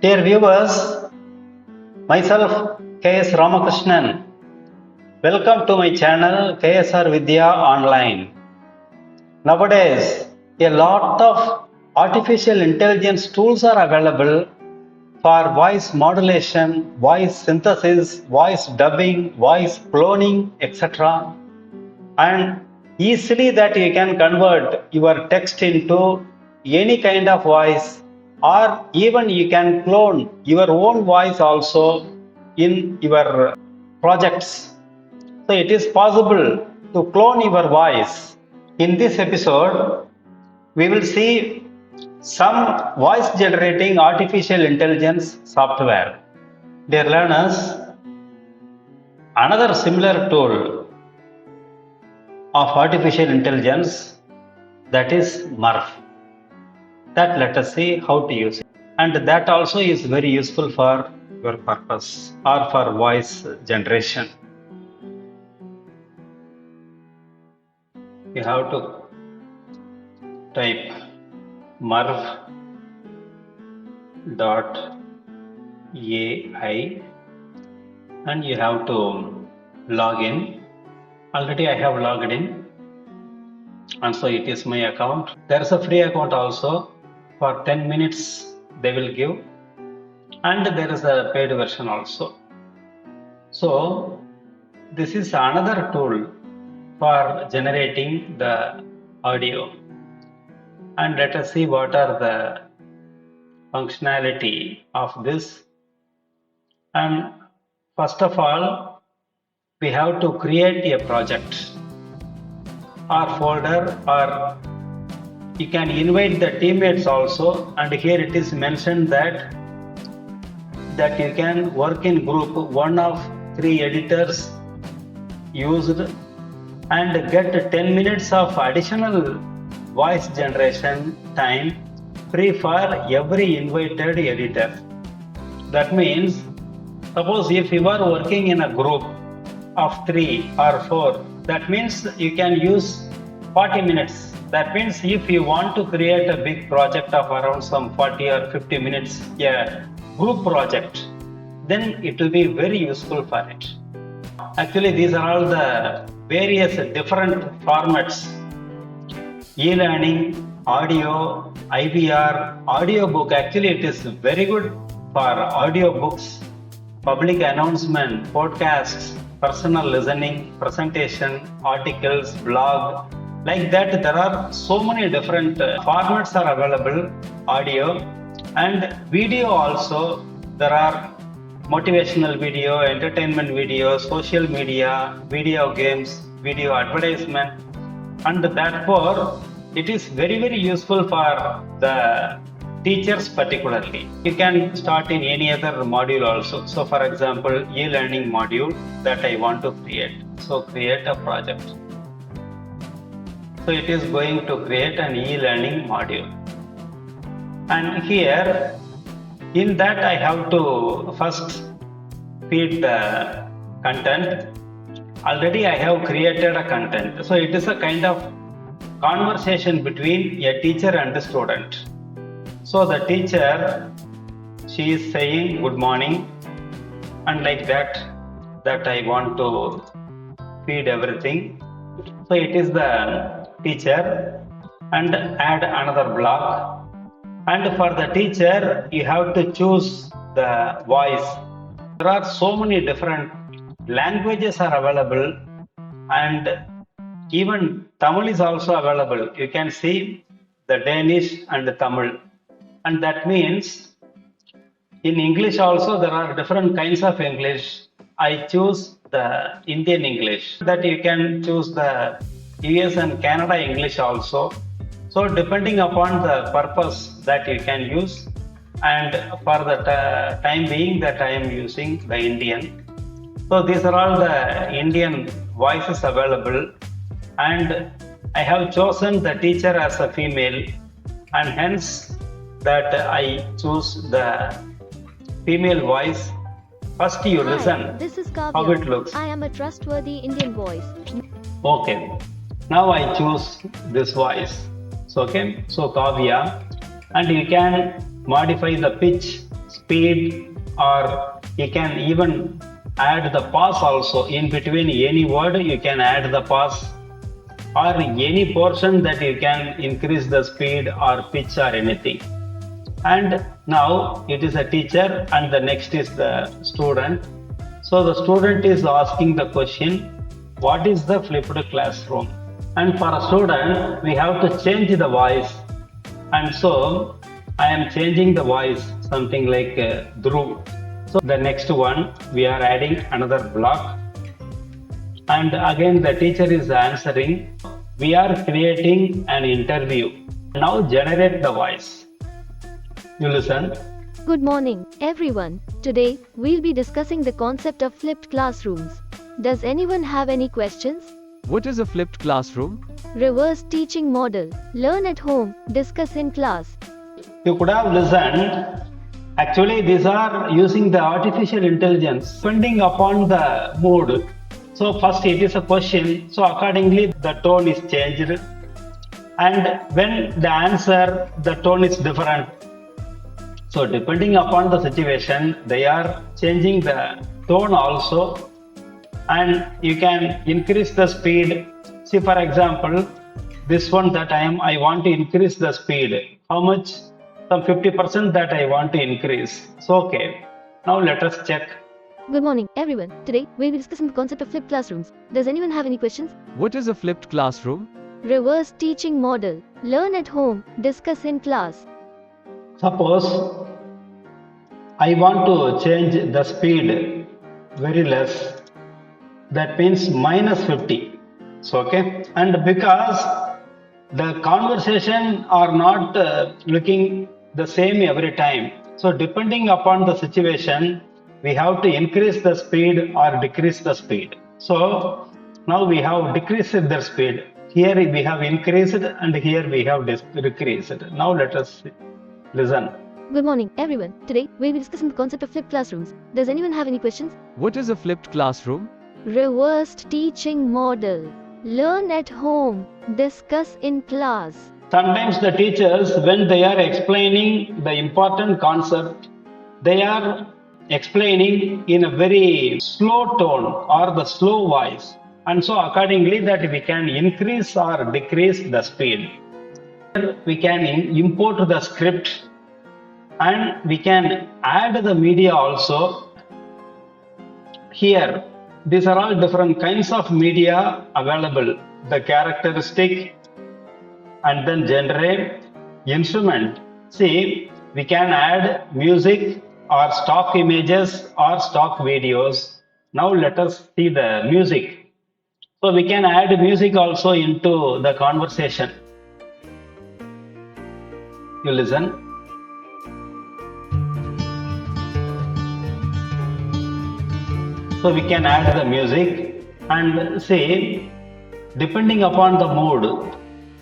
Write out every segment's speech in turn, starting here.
Dear viewers, myself K.S. Ramakrishnan. Welcome to my channel KSR Vidya Online. Nowadays, a lot of artificial intelligence tools are available for voice modulation, voice synthesis, voice dubbing, voice cloning, etc. And easily that you can convert your text into any kind of voice, or even you can clone your own voice also in your projects. So it is possible to clone your voice. In this episode, we will see some voice generating artificial intelligence software. Dear learners, another similar tool of artificial intelligence, that is MRF. That let us see how to use it. And that also is very useful for your purpose or for voice generation. You have to type mrf.ai and you have to log in. Already I have logged in, and so it is my account. There is a free account also. For 10 minutes they will give, and there is a paid version also. So this is another tool for generating the audio, and let us see what are the functionality of this. And first of all, we have to create a project or folder, or you can invite the teammates also. And here it is mentioned that you can work in group. One of 3 editors used and get 10 minutes of additional voice generation time free for every invited editor. That means, suppose if you are working in a group of 3 or 4, that means you can use 40 minutes. That means if you want to create a big project of around some 40 or 50 minutes, a group project, then it will be very useful for it. Actually, these are all the various different formats: e-learning, audio, IVR, audiobook. Actually, it is very good for audiobooks, public announcement, podcasts, personal listening, presentation, articles, blog. Like that, there are so many different formats are available, audio and video also. There are motivational video, entertainment video, social media, video games, video advertisement, and therefore it is very useful for the teachers particularly. You can start in any other module also. So for example, e-learning module that I want to create. So create a project. So it is going to create an e-learning module. And here, in that I have to first feed the content. Already I have created a content. So it is a kind of conversation between a teacher and a student. So the teacher, she is saying good morning, and like that I want to feed everything. So it is the teacher, and add another block. And for the teacher, you have to choose the voice. There are so many different languages are available, and even Tamil is also available. You can see the Danish and the Tamil. And that means in English also there are different kinds of English. I choose the Indian English. That you can choose the US and Canada English also. So depending upon the purpose that you can use, and for the time being that I am using the Indian. So these are all the Indian voices available, and I have chosen the teacher as a female, and hence that I choose the female voice. First you listen This is Kavya. how it looks. I am a trustworthy Indian voice. Okay, now I choose this voice. So Kavya, and you can modify the pitch speed, or you can even add the pause also. In between any word, you can add the pause, or any portion that you can increase the speed or pitch or anything. And now it is a teacher and the next is the student. So the student is asking the question, what is the flipped classroom? And for a student, we have to change the voice. And so I am changing the voice, something like Dhruv. So the next one, we are adding another block. And again, the teacher is answering. We are creating an interview. Now generate the voice. You listen. Good morning, everyone. Today, we'll be discussing the concept of flipped classrooms. Does anyone have any questions? What is a flipped classroom? Reverse teaching model. Learn at home, discuss in class. You could have listened. Actually, these are using the artificial intelligence depending upon the mood. So first it is a question. So accordingly, the tone is changed. And when the answer, the tone is different. So depending upon the situation, they are changing the tone also, and you can increase the speed. See, for example, this one that I want to increase the speed. How much? Some 50% that I want to increase. So okay. Now let us check. Good morning, everyone. Today, we'll be discussing the concept of flipped classrooms. Does anyone have any questions? What is a flipped classroom? Reverse teaching model. Learn at home, discuss in class. Suppose I want to change the speed very less. That means minus 50. So okay. And because the conversation are not looking the same every time. So depending upon the situation, we have to increase the speed or decrease the speed. So now we have decreased the speed. Here we have increased and here we have decreased. Now let us listen. Good morning, everyone. Today, we'll be discussing the concept of flipped classrooms. Does anyone have any questions? What is a flipped classroom? Reversed teaching model. Learn at home, discuss in class. Sometimes the teachers, when they are explaining the important concept, they are explaining in a very slow tone or the slow voice. And so accordingly that we can increase or decrease the speed. We can import the script and we can add the media also. Here, these are all different kinds of media available. The characteristic and then genre, instrument. See, we can add music or stock images or stock videos. Now let us see the music. So we can add music also into the conversation. You listen. So we can add the music and say, depending upon the mood,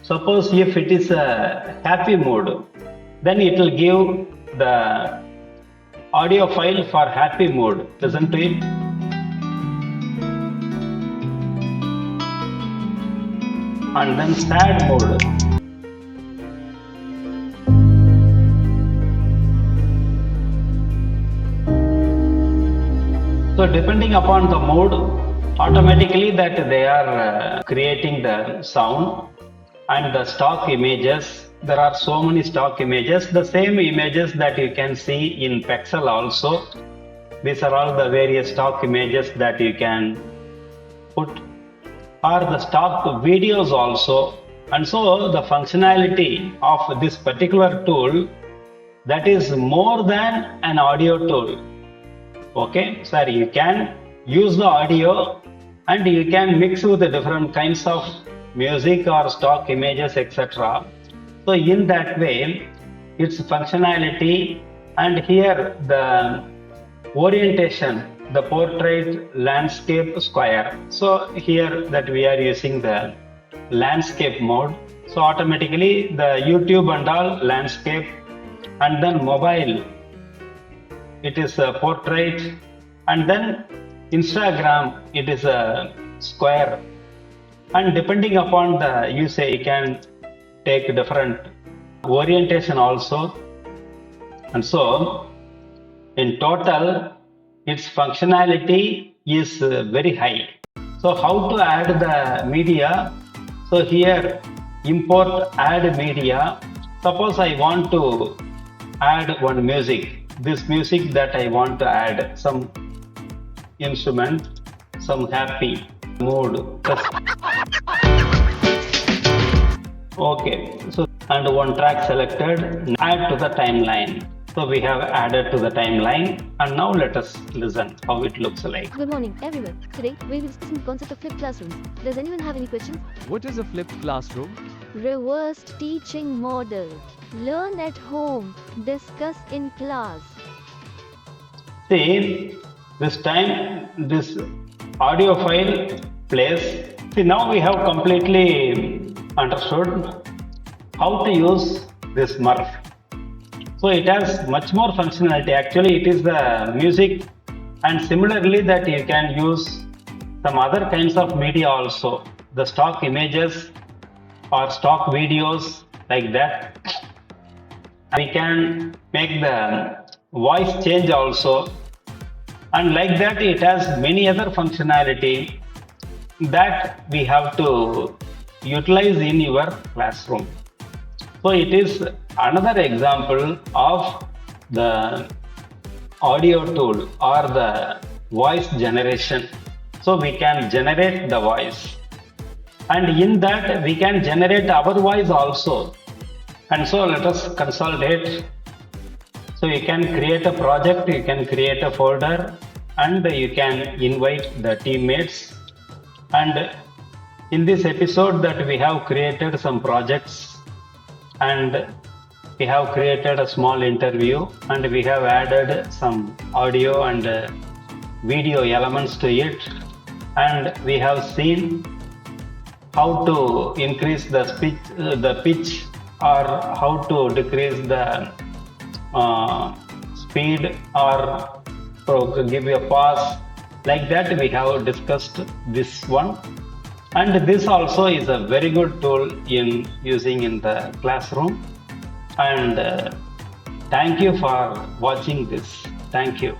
suppose if it is a happy mood, then it will give the audio file for happy mood. Listen to it. And then sad mood. So depending upon the mood, automatically that they are creating the sound. And the stock images, there are so many stock images, the same images that you can see in Pexel also. These are all the various stock images that you can put, or the stock videos also. And so the functionality of this particular tool, that is more than an audio tool. Okay, sir, you can use the audio and you can mix with the different kinds of music or stock images, etc. So in that way, its functionality, and here the orientation, the portrait, landscape, square. So here that we are using the landscape mode. So automatically the YouTube and all landscape, and then mobile, it is a portrait, and then Instagram, it is a square. And depending upon the usage, you can take different orientation also. And so In total, its functionality is very high. So how to add the media? So here import add media. Suppose I want to add one music. This music that I want to add some instrument, some happy mood. Okay, so and one track selected, add to the timeline. So we have added to the timeline, and now let us listen how it looks like. Good morning, everyone. Today, we'll be discussing the concept of flipped classrooms. Does anyone have any questions? What is a flipped classroom? Reversed teaching model. Learn at home. Discuss in class. See, this time this audio file plays. See, now we have completely understood how to use this Murph. So it has much more functionality. Actually, it is the music, and similarly that you can use some other kinds of media also, the stock images or stock videos like that. We can make the voice change also, and like that it has many other functionality that we have to utilize in your classroom. So it is another example of the audio tool or the voice generation. So we can generate the voice, and in that we can generate our voice also. And so let us consolidate. So you can create a project, you can create a folder, and you can invite the teammates. And in this episode that we have created some projects, and we have created a small interview, and we have added some audio and video elements to it, and we have seen how to increase the pitch, or how to decrease the speed, or give you a pause. Like that we have discussed this one, and this also is a very good tool in using in the classroom. And thank you for watching this. Thank you.